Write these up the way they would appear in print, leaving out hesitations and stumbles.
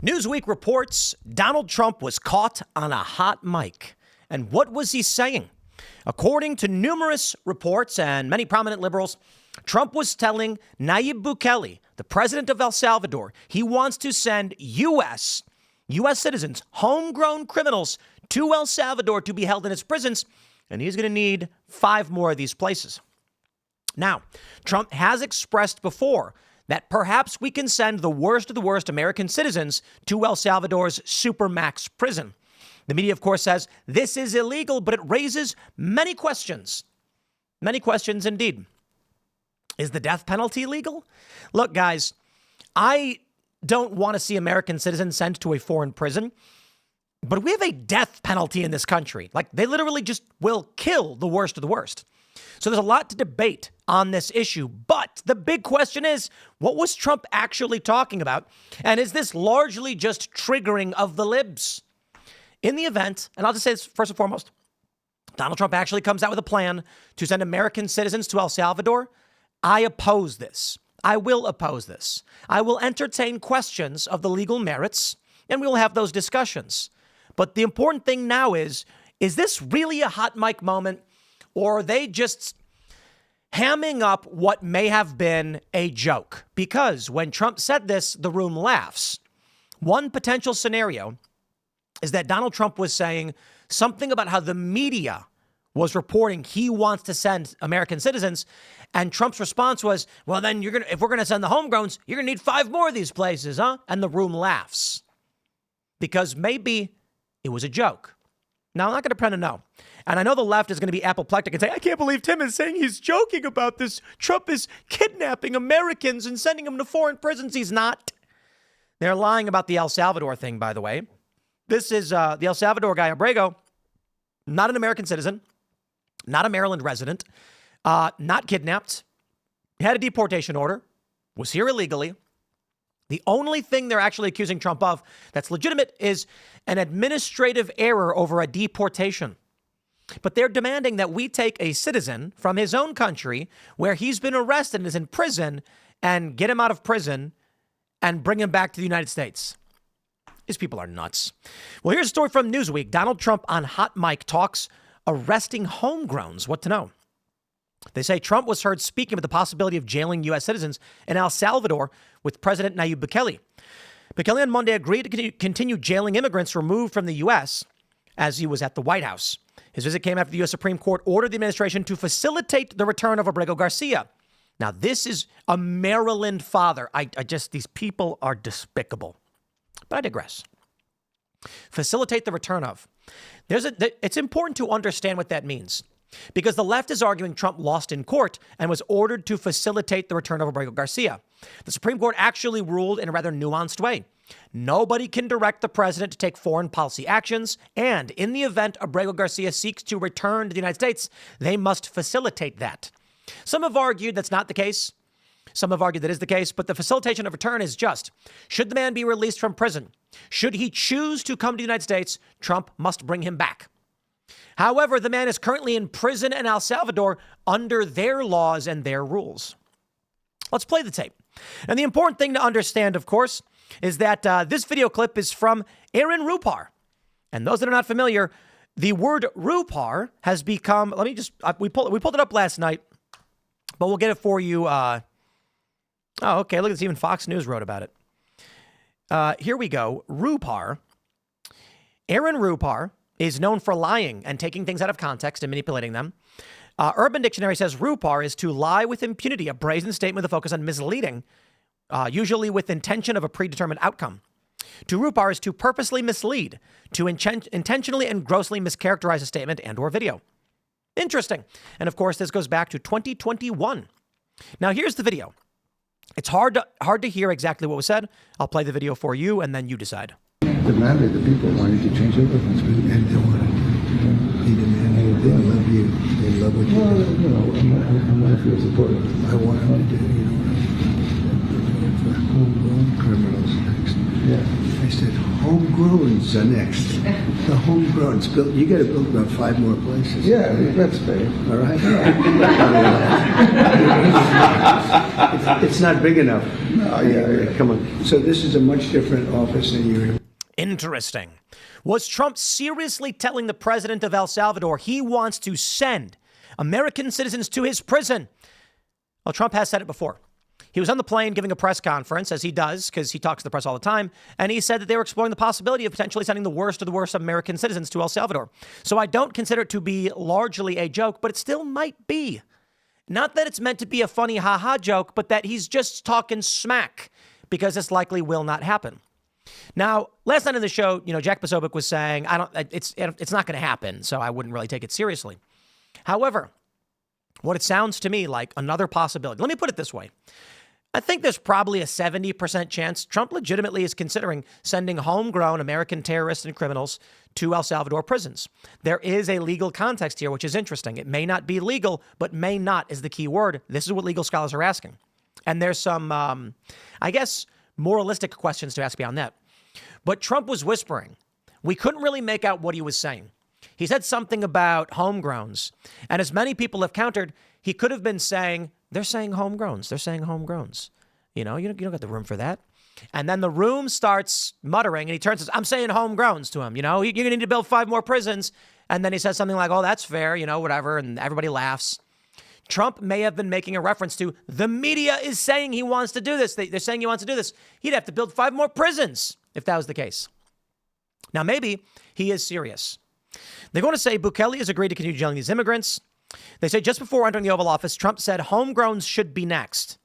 Newsweek reports Donald Trump was caught on a hot mic. And what was he saying? According to numerous reports and many prominent liberals, Trump was telling Nayib Bukele, the president of El Salvador, he wants to send U.S. citizens, homegrown criminals, to El Salvador to be held in his prisons, and he's going to need 5 more of these places. Now, Trump has expressed before that perhaps we can send the worst of the worst American citizens to El Salvador's Supermax prison. The media, of course, says this is illegal, but it raises many questions. Many questions indeed. Is the death penalty legal? Look, guys, I don't want to see American citizens sent to a foreign prison, but we have a death penalty in this country. Like, they literally just will kill the worst of the worst. So there's a lot to debate on this issue. But the big question is, what was Trump actually talking about? And is this largely just triggering of the libs? In the event, and I'll just say this first and foremost, Donald Trump actually comes out with a plan to send American citizens to El Salvador. I oppose this. I will oppose this. I will entertain questions of the legal merits, and we will have those discussions. But the important thing now is this really a hot mic moment? Or are they just hamming up what may have been a joke? Because when Trump said this, the room laughs. One potential scenario is that Donald Trump was saying something about how the media was reporting he wants to send American citizens. And Trump's response was, well, then if we're going to send the homegrowns, you're going to need 5 more of these places, huh? And the room laughs. Because maybe it was a joke. Now, I'm not going to pretend to know. And I know the left is going to be apoplectic and say, I can't believe Tim is saying he's joking about this. Trump is kidnapping Americans and sending them to foreign prisons. He's not. They're lying about the El Salvador thing, by the way. This is the El Salvador guy, Abrego, not an American citizen, not a Maryland resident, not kidnapped, had a deportation order, was here illegally. The only thing they're actually accusing Trump of that's legitimate is an administrative error over a deportation. But they're demanding that we take a citizen from his own country where he's been arrested and is in prison and get him out of prison and bring him back to the United States. These people are nuts. Well, here's a story from Newsweek. Donald Trump on hot mic talks arresting homegrowns. What to know? They say Trump was heard speaking of the possibility of jailing U.S. citizens in El Salvador with President Nayib Bukele. Bukele on Monday agreed to continue jailing immigrants removed from the U.S. as he was at the White House. His visit came after the U.S. Supreme Court ordered the administration to facilitate the return of Abrego Garcia. Now, this is a Maryland father. These people are despicable. But I digress. Facilitate the return of. It's important to understand what that means. Because the left is arguing Trump lost in court and was ordered to facilitate the return of Abrego Garcia. The Supreme Court actually ruled in a rather nuanced way. Nobody can direct the president to take foreign policy actions, and in the event Abrego Garcia seeks to return to the United States, they must facilitate that. Some have argued that's not the case. Some have argued that is the case, but the facilitation of return is just. Should the man be released from prison? Should he choose to come to the United States, Trump must bring him back. However, the man is currently in prison in El Salvador under their laws and their rules. Let's play the tape. And the important thing to understand, of course, is that this video clip is from Aaron Rupar. And those that are not familiar, the word Rupar has become, we pulled it up last night, but we'll get it for you. Okay, look at this, even Fox News wrote about it. Here we go. Rupar. Aaron Rupar is known for lying and taking things out of context and manipulating them. Urban Dictionary says Rupar is to lie with impunity, a brazen statement with a focus on misleading, usually with intention of a predetermined outcome. To Rupar is to purposely mislead, to intentionally and grossly mischaracterize a statement and or video. Interesting. And of course, this goes back to 2021. Now, here's the video. It's hard to hear exactly what was said. I'll play the video for you, and then you decide. Demanded the people wanted to change everything, and they wanted. He demanded. They love you. They love what you do. You know, I'm not feel supportive. I want him to do. You know, for homegrown criminals next. Yeah. I said homegrowns are next. The homegrowns built. You got to build about 5 more places. Yeah, that's fair. All right. It's not big enough. No, Yeah, come on. So this is a much different office than you. Interesting. Was Trump seriously telling the president of El Salvador he wants to send American citizens to his prison? Well, Trump has said it before. He was on the plane giving a press conference, as he does, because he talks to the press all the time, and he said that they were exploring the possibility of potentially sending the worst of the worst American citizens to El Salvador. So I don't consider it to be largely a joke, but it still might be. Not that it's meant to be a funny ha-ha joke, but that he's just talking smack, because this likely will not happen. Now, last night in the show, Jack Posobiec was saying, it's not going to happen, so I wouldn't really take it seriously. However, what it sounds to me like another possibility, let me put it this way. I think there's probably a 70% chance Trump legitimately is considering sending homegrown American terrorists and criminals to El Salvador prisons. There is a legal context here, which is interesting. It may not be legal, but may not is the key word. This is what legal scholars are asking. And there's some, I guess, moralistic questions to ask beyond that. But Trump was whispering. We couldn't really make out what he was saying. He said something about homegrowns. And as many people have countered, he could have been saying, they're saying homegrowns. They're saying homegrowns. You don't got the room for that. And then the room starts muttering and he turns and says, I'm saying homegrowns to him. You're going to need to build 5 more prisons. And then he says something like, oh, that's fair, whatever. And everybody laughs. Trump may have been making a reference to the media is saying he wants to do this. They're saying he wants to do this. He'd have to build 5 more prisons if that was the case. Now, maybe he is serious. They're going to say Bukele has agreed to continue jailing these immigrants. They say just before entering the Oval Office, Trump said homegrowns should be next.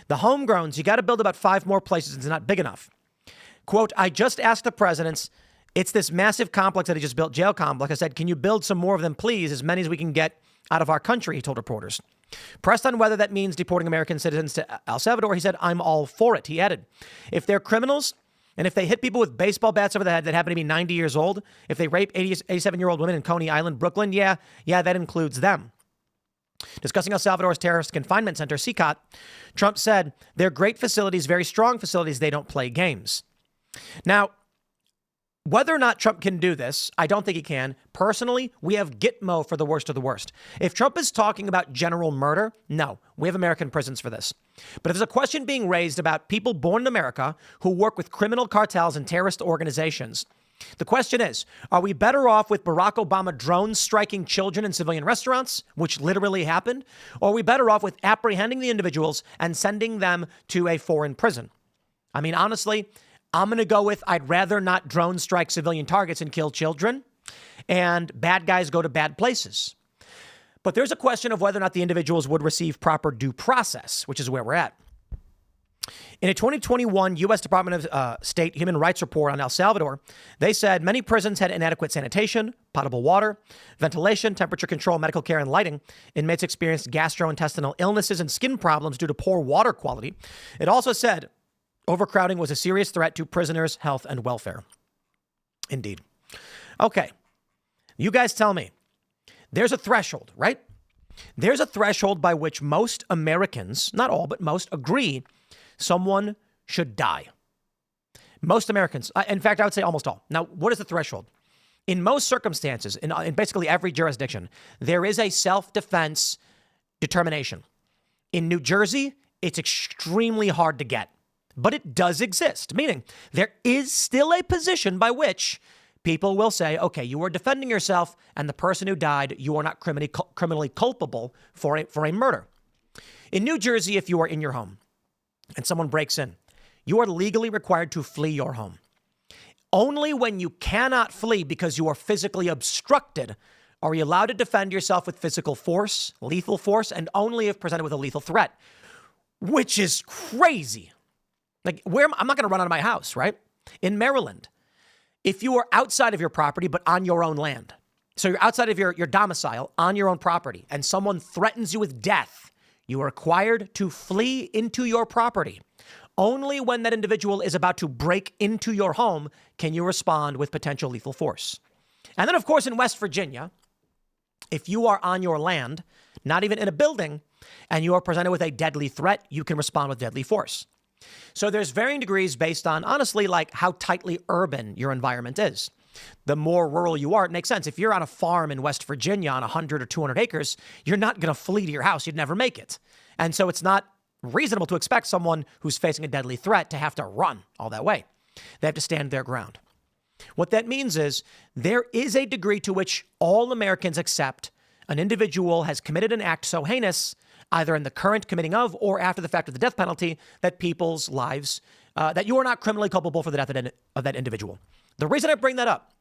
The homegrowns, you got to build about 5 more places. It's not big enough. Quote, I just asked the presidents, it's this massive complex that he just built, jail complex. I said, can you build some more of them, please? As many as we can get out of our country, he told reporters. Pressed on whether that means deporting American citizens to El Salvador, he said, I'm all for it. He added, if they're criminals and if they hit people with baseball bats over the head that happen to be 90 years old, if they rape 87-year-old women in Coney Island, Brooklyn, yeah, that includes them. Discussing El Salvador's terrorist confinement center, CCOT, Trump said, they're great facilities, very strong facilities. They don't play games. Now, whether or not Trump can do this, I don't think he can. Personally, we have Gitmo for the worst of the worst. If Trump is talking about general murder, no, we have American prisons for this. But if there's a question being raised about people born in America who work with criminal cartels and terrorist organizations, the question is, are we better off with Barack Obama drones striking children in civilian restaurants, which literally happened, or are we better off with apprehending the individuals and sending them to a foreign prison? I mean, honestly, I'm going to go with I'd rather not drone strike civilian targets and kill children, and bad guys go to bad places. But there's a question of whether or not the individuals would receive proper due process, which is where we're at. In a 2021 U.S. Department of State Human Rights report on El Salvador, they said many prisons had inadequate sanitation, potable water, ventilation, temperature control, medical care, and lighting. Inmates experienced gastrointestinal illnesses and skin problems due to poor water quality. It also said overcrowding was a serious threat to prisoners' health and welfare. Indeed. Okay. You guys tell me. There's a threshold, right? There's a threshold by which most Americans, not all, but most, agree someone should die. Most Americans, in fact, I would say almost all. Now, what is the threshold? In most circumstances, in basically every jurisdiction, there is a self-defense determination. In New Jersey, it's extremely hard to get. But it does exist, meaning there is still a position by which people will say, okay, you are defending yourself and the person who died, you are not criminally culpable for a murder. In New Jersey, if you are in your home and someone breaks in, you are legally required to flee your home. Only when you cannot flee because you are physically obstructed are you allowed to defend yourself with physical force, lethal force, and only if presented with a lethal threat, which is crazy. Like, I'm not going to run out of my house, right? In Maryland, if you are outside of your property, but on your own land, so you're outside of your domicile on your own property, and someone threatens you with death, you are required to flee into your property. Only when that individual is about to break into your home can you respond with potential lethal force. And then, of course, in West Virginia, if you are on your land, not even in a building, and you are presented with a deadly threat, you can respond with deadly force. So there's varying degrees based on, honestly, like how tightly urban your environment is. The more rural you are, it makes sense. If you're on a farm in West Virginia on 100 or 200 acres, you're not going to flee to your house. You'd never make it. And so it's not reasonable to expect someone who's facing a deadly threat to have to run all that way. They have to stand their ground. What that means is there is a degree to which all Americans accept an individual has committed an act so heinous, either in the current committing of or after the fact of the death penalty, that people's lives, that you are not criminally culpable for the death of that individual. The reason I bring that up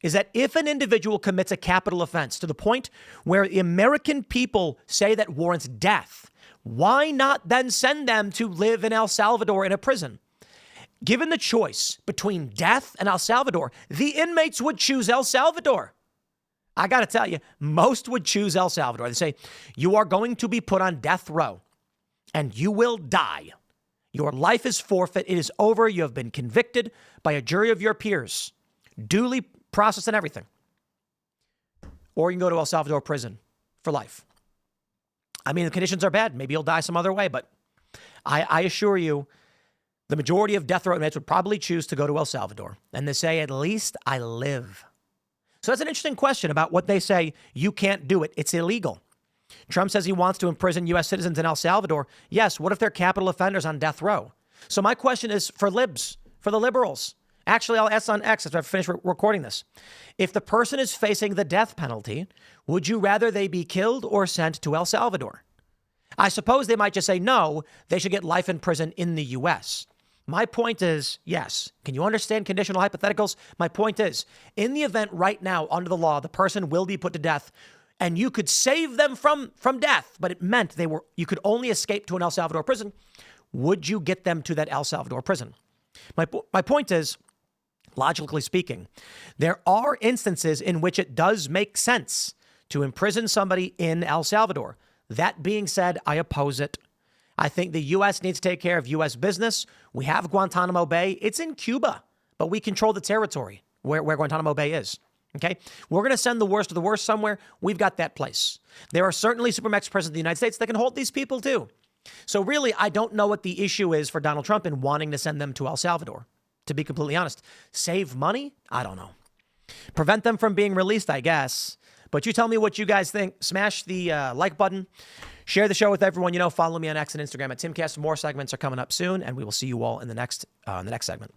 is that if an individual commits a capital offense to the point where the American people say that warrants death, why not then send them to live in El Salvador in a prison? Given the choice between death and El Salvador, the inmates would choose El Salvador. I got to tell you, most would choose El Salvador. They say, you are going to be put on death row and you will die. Your life is forfeit. It is over. You have been convicted by a jury of your peers, duly processed and everything. Or you can go to El Salvador prison for life. I mean, the conditions are bad. Maybe you'll die some other way, but I assure you, the majority of death row inmates would probably choose to go to El Salvador. And they say, at least I live. So that's an interesting question about what they say. You can't do it. It's illegal. Trump says he wants to imprison U.S. citizens in El Salvador. Yes, what if they're capital offenders on death row? So my question is for libs, for the liberals. Actually, I'll ask on X after I finish recording this. If the person is facing the death penalty, would you rather they be killed or sent to El Salvador? I suppose they might just say, no, they should get life in prison in the U.S. My point is, yes. Can you understand conditional hypotheticals? My point is, in the event right now, under the law, the person will be put to death, and you could save them from death, but it meant you could only escape to an El Salvador prison. Would you get them to that El Salvador prison? My point is, logically speaking, there are instances in which it does make sense to imprison somebody in El Salvador. That being said, I oppose it. I think the U.S. needs to take care of U.S. business. We have Guantanamo Bay. It's in Cuba, but we control the territory where Guantanamo Bay is. Okay? We're going to send the worst of the worst somewhere. We've got that place. There are certainly Supermax presidents of the United States that can hold these people too. So really, I don't know what the issue is for Donald Trump in wanting to send them to El Salvador, to be completely honest. Save money? I don't know. Prevent them from being released, I guess. But you tell me what you guys think. Smash the like button. Share the show with everyone you know. Follow me on X and Instagram at Timcast. More segments are coming up soon, and we will see you all in the next segment.